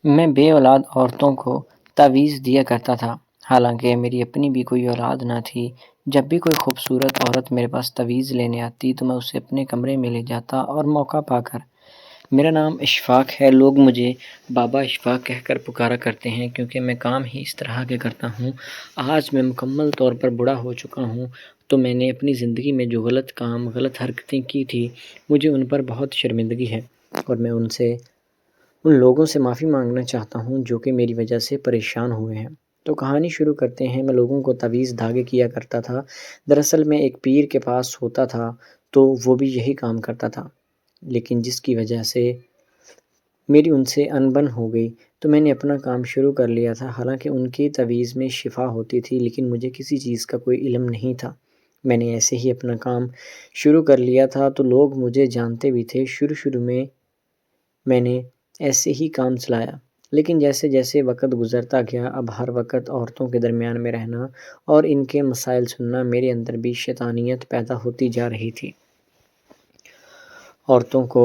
میں بے اولاد عورتوں کو تعویذ دیا کرتا تھا، حالانکہ میری اپنی بھی کوئی اولاد نہ تھی۔ جب بھی کوئی خوبصورت عورت میرے پاس تعویذ لینے آتی تو میں اسے اپنے کمرے میں لے جاتا اور موقع پا کر میرا نام اشفاق ہے، لوگ مجھے بابا اشفاق کہہ کر پکارا کرتے ہیں کیونکہ میں کام ہی اس طرح کے کرتا ہوں۔ آج میں مکمل طور پر بوڑھا ہو چکا ہوں، تو میں نے اپنی زندگی میں جو غلط کام، غلط حرکتیں کی تھی، مجھے ان پر بہت شرمندگی ہے اور میں ان لوگوں سے معافی مانگنا چاہتا ہوں جو کہ میری وجہ سے پریشان ہوئے ہیں۔ تو کہانی شروع کرتے ہیں۔ میں لوگوں کو تعویذ دھاگے کیا کرتا تھا۔ دراصل میں ایک پیر کے پاس ہوتا تھا تو وہ بھی یہی کام کرتا تھا، لیکن جس کی وجہ سے میری ان سے انبن ہو گئی تو میں نے اپنا کام شروع کر لیا تھا۔ حالانکہ ان کی تعویذ میں شفا ہوتی تھی لیکن مجھے کسی چیز کا کوئی علم نہیں تھا۔ میں نے ایسے ہی اپنا کام شروع کر لیا تھا تو لوگ مجھے جانتے بھی تھے۔ شروع میں نے ایسے ہی کام چلایا، لیکن جیسے جیسے وقت گزرتا گیا، اب ہر وقت عورتوں کے درمیان میں رہنا اور ان کے مسائل سننا، میرے اندر بھی شیطانیت پیدا ہوتی جا رہی تھی۔ عورتوں کو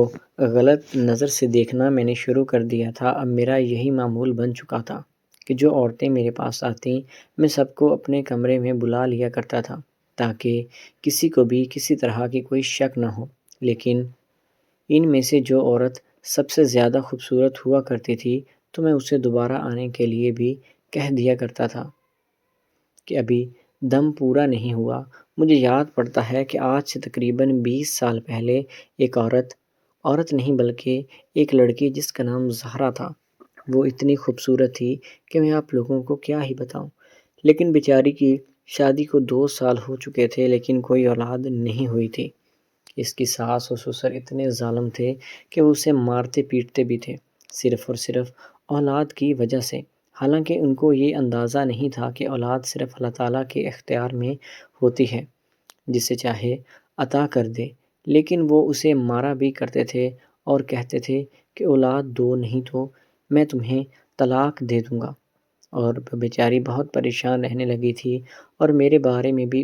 غلط نظر سے دیکھنا میں نے شروع کر دیا تھا۔ اب میرا یہی معمول بن چکا تھا کہ جو عورتیں میرے پاس آتیں، میں سب کو اپنے کمرے میں بلا لیا کرتا تھا تاکہ کسی کو بھی کسی طرح کی کوئی شک نہ ہو۔ لیکن ان میں سے جو عورت سب سے زیادہ خوبصورت ہوا کرتی تھی تو میں اسے دوبارہ آنے کے لیے بھی کہہ دیا کرتا تھا کہ ابھی دم پورا نہیں ہوا۔ مجھے یاد پڑتا ہے کہ آج سے تقریباً 20 سال پہلے ایک عورت نہیں بلکہ ایک لڑکی جس کا نام زہرا تھا، وہ اتنی خوبصورت تھی کہ میں آپ لوگوں کو کیا ہی بتاؤں، لیکن بیچاری کی شادی کو 2 سال ہو چکے تھے لیکن کوئی اولاد نہیں ہوئی تھی۔ اس کی ساس و سسر اتنے ظالم تھے کہ وہ اسے مارتے پیٹتے بھی تھے، صرف اور صرف اولاد کی وجہ سے۔ حالانکہ ان کو یہ اندازہ نہیں تھا کہ اولاد صرف اللہ تعالیٰ کے اختیار میں ہوتی ہے، جسے چاہے عطا کر دے، لیکن وہ اسے مارا بھی کرتے تھے اور کہتے تھے کہ اولاد دو نہیں تو میں تمہیں طلاق دے دوں گا۔ اور بیچاری بہت پریشان رہنے لگی تھی اور میرے بارے میں بھی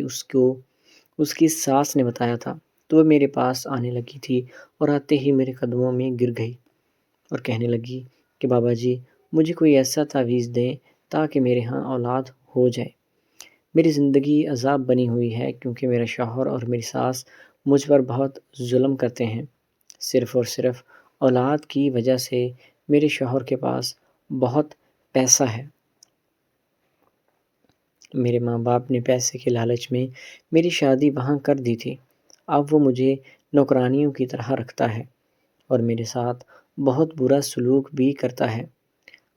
اس کی ساس نے بتایا تھا، تو وہ میرے پاس آنے لگی تھی اور آتے ہی میرے قدموں میں گر گئی اور کہنے لگی کہ بابا جی مجھے کوئی ایسا تعویذ دیں تاکہ میرے ہاں اولاد ہو جائے۔ میری زندگی عذاب بنی ہوئی ہے کیونکہ میرا شوہر اور میری ساس مجھ پر بہت ظلم کرتے ہیں۔ صرف اور صرف اولاد کی وجہ سے میرے شوہر کے پاس بہت پیسہ ہے۔ میرے ماں باپ نے پیسے کے لالچ میں میری شادی وہاں کر دی تھی۔ اب وہ مجھے نوکرانیوں کی طرح رکھتا ہے اور میرے ساتھ بہت برا سلوک بھی کرتا ہے۔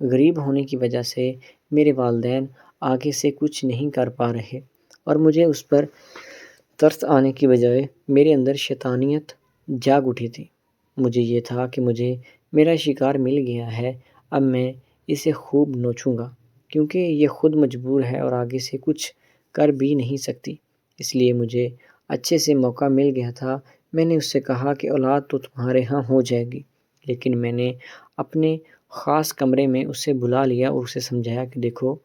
غریب ہونے کی وجہ سے میرے والدین آگے سے کچھ نہیں کر پا رہے اور مجھے اس پر ترس آنے کی بجائے میرے اندر شیطانیت جاگ اٹھی تھی۔ مجھے یہ تھا کہ مجھے میرا شکار مل گیا ہے، اب میں اسے خوب نوچوں گا کیونکہ یہ خود مجبور ہے اور آگے سے کچھ کر بھی نہیں سکتی۔ اس لیے مجھے اچھے سے موقع مل گیا تھا۔ میں نے اس سے کہا کہ اولاد تو تمہارے ہاں ہو جائے گی، لیکن میں نے اپنے خاص کمرے میں اسے بلا لیا اور اسے سمجھایا کہ دیکھو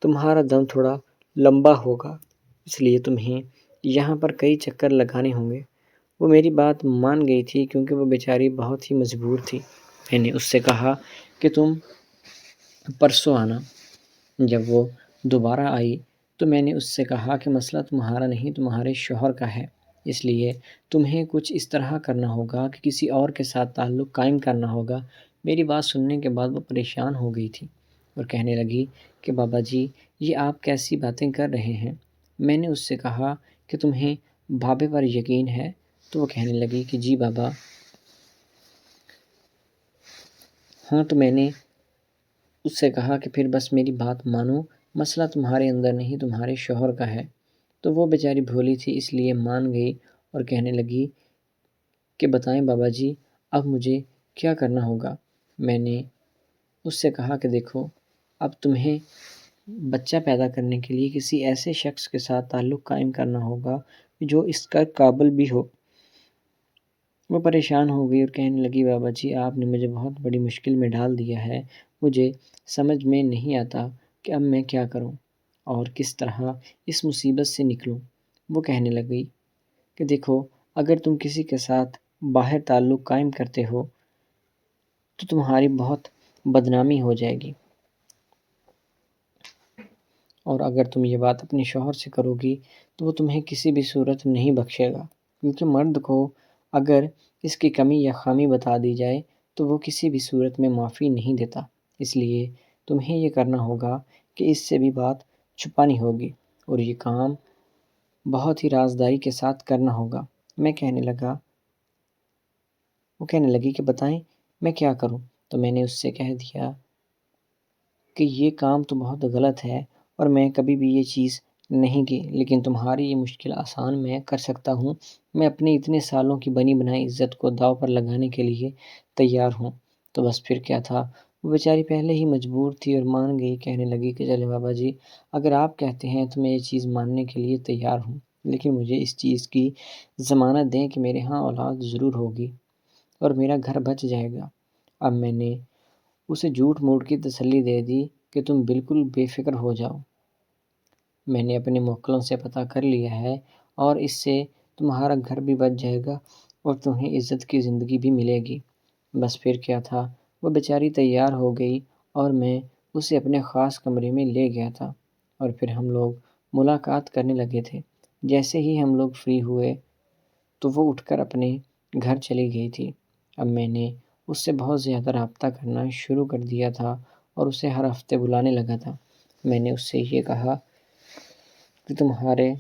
تمہارا دم تھوڑا لمبا ہوگا، اس لیے تمہیں یہاں پر کئی چکر لگانے ہوں گے۔ وہ میری بات مان گئی تھی کیونکہ وہ بیچاری بہت ہی مجبور تھی۔ میں نے اس سے کہا کہ تم پرسوں آنا۔ جب وہ دوبارہ آئی تو میں نے اس سے کہا کہ مسئلہ تمہارا نہیں تمہارے شوہر کا ہے، اس لیے تمہیں کچھ اس طرح کرنا ہوگا کہ کسی اور کے ساتھ تعلق قائم کرنا ہوگا۔ میری بات سننے کے بعد وہ پریشان ہو گئی تھی اور کہنے لگی کہ بابا جی یہ آپ کیسی باتیں کر رہے ہیں۔ میں نے اس سے کہا کہ تمہیں بابے پر یقین ہے؟ تو وہ کہنے لگی کہ جی بابا۔ ہاں، تو میں نے اس سے کہا کہ پھر بس میری بات مانو، مسئلہ تمہارے اندر نہیں تمہارے شوہر کا ہے۔ تو وہ بیچاری بھولی تھی اس لیے مان گئی اور کہنے لگی کہ بتائیں بابا جی اب مجھے کیا کرنا ہوگا۔ میں نے اس سے کہا کہ دیکھو اب تمہیں بچہ پیدا کرنے کے لیے کسی ایسے شخص کے ساتھ تعلق قائم کرنا ہوگا جو اس کا قابل بھی ہو۔ وہ پریشان ہو گئی اور کہنے لگی بابا جی آپ نے مجھے بہت بڑی مشکل میں ڈال دیا ہے، مجھے سمجھ میں نہیں آتا کہ اب میں کیا کروں اور کس طرح اس مصیبت سے نکلوں۔ وہ کہنے لگی کہ دیکھو اگر تم کسی کے ساتھ باہر تعلق قائم کرتے ہو تو تمہاری بہت بدنامی ہو جائے گی، اور اگر تم یہ بات اپنے شوہر سے کرو گی تو وہ تمہیں کسی بھی صورت نہیں بخشے گا، کیونکہ مرد کو اگر اس کی کمی یا خامی بتا دی جائے تو وہ کسی بھی صورت میں معافی نہیں دیتا۔ اس لیے تمہیں یہ کرنا ہوگا کہ اس سے بھی بات چھپانی ہوگی، اور یہ کام بہت ہی رازداری کے ساتھ کرنا ہوگا۔ وہ کہنے لگی کہ بتائیں میں کیا کروں؟ تو میں نے اس سے کہہ دیا کہ یہ کام تو بہت غلط ہے اور میں کبھی بھی یہ چیز نہیں کی، لیکن تمہاری یہ مشکل آسان میں کر سکتا ہوں۔ میں اپنے اتنے سالوں کی بنی بنائی عزت کو داؤ پر لگانے کے لیے تیار ہوں۔ تو بس پھر کیا تھا، وہ بیچاری پہلے ہی مجبور تھی اور مان گئی۔ کہنے لگی کہ چلے بابا جی، اگر آپ کہتے ہیں تو میں یہ چیز ماننے کے لیے تیار ہوں، لیکن مجھے اس چیز کی ضمانت دیں کہ میرے ہاں اولاد ضرور ہوگی اور میرا گھر بچ جائے گا۔ اب میں نے اسے جھوٹ موٹ کی تسلی دے دی کہ تم بالکل بے فکر ہو جاؤ، میں نے اپنے موکلوں سے پتہ کر لیا ہے اور اس سے تمہارا گھر بھی بچ جائے گا اور تمہیں عزت کی زندگی بھی ملے گی۔ بس پھر کیا تھا، وہ بیچاری تیار ہو گئی اور میں اسے اپنے خاص کمرے میں لے گیا تھا، اور پھر ہم لوگ ملاقات کرنے لگے تھے۔ جیسے ہی ہم لوگ فری ہوئے تو وہ اٹھ کر اپنے گھر چلی گئی تھی۔ اب میں نے اس سے بہت زیادہ رابطہ کرنا شروع کر دیا تھا اور اسے ہر ہفتے بلانے لگا تھا۔ میں نے اس سے یہ کہا کہ تمہارے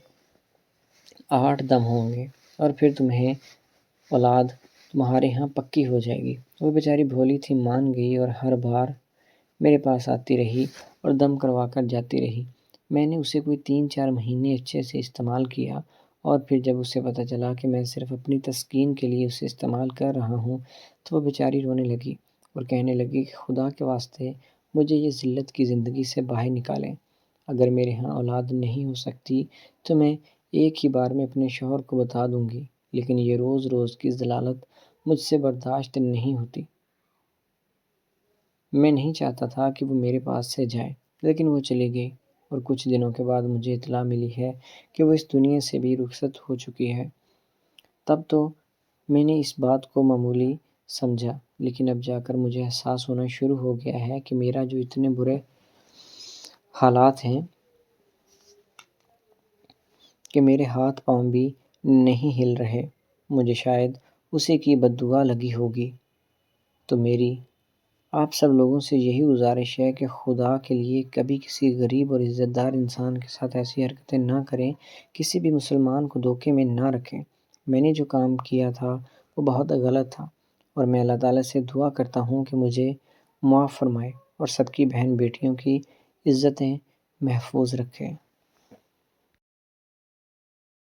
8 دم ہوں گے اور پھر تمہیں اولاد تمہارے ہاں پکی ہو جائے گی۔ وہ بیچاری بھولی تھی، مان گئی اور ہر بار میرے پاس آتی رہی اور دم کروا کر جاتی رہی۔ میں نے اسے کوئی 3-4 مہینے اچھے سے استعمال کیا، اور پھر جب اسے پتہ چلا کہ میں صرف اپنی تسکین کے لیے اسے استعمال کر رہا ہوں تو وہ بیچاری رونے لگی اور کہنے لگی کہ خدا کے واسطے مجھے یہ ذلت کی زندگی سے باہر نکالیں۔ اگر میرے ہاں اولاد نہیں ہو سکتی تو میں ایک ہی بار میں اپنے شوہر کو بتا دوں گی، لیکن یہ روز روز کی ذلالت مجھ سے برداشت نہیں ہوتی۔ میں نہیں چاہتا تھا کہ وہ میرے پاس سے جائے، لیکن وہ چلی گئی، اور کچھ دنوں کے بعد مجھے اطلاع ملی ہے کہ وہ اس دنیا سے بھی رخصت ہو چکی ہے۔ تب تو میں نے اس بات کو معمولی سمجھا، لیکن اب جا کر مجھے احساس ہونا شروع ہو گیا ہے کہ میرا جو اتنے برے حالات ہیں کہ میرے ہاتھ پاؤں بھی نہیں ہل رہے، مجھے شاید اسی کی بد دعا لگی ہوگی۔ تو میری آپ سب لوگوں سے یہی گزارش ہے کہ خدا کے لیے کبھی کسی غریب اور عزت دار انسان کے ساتھ ایسی حرکتیں نہ کریں، کسی بھی مسلمان کو دھوکے میں نہ رکھیں۔ میں نے جو کام کیا تھا وہ بہت غلط تھا، اور میں اللہ تعالیٰ سے دعا کرتا ہوں کہ مجھے معاف فرمائے اور سب کی بہن بیٹیوں کی عزتیں محفوظ رکھے۔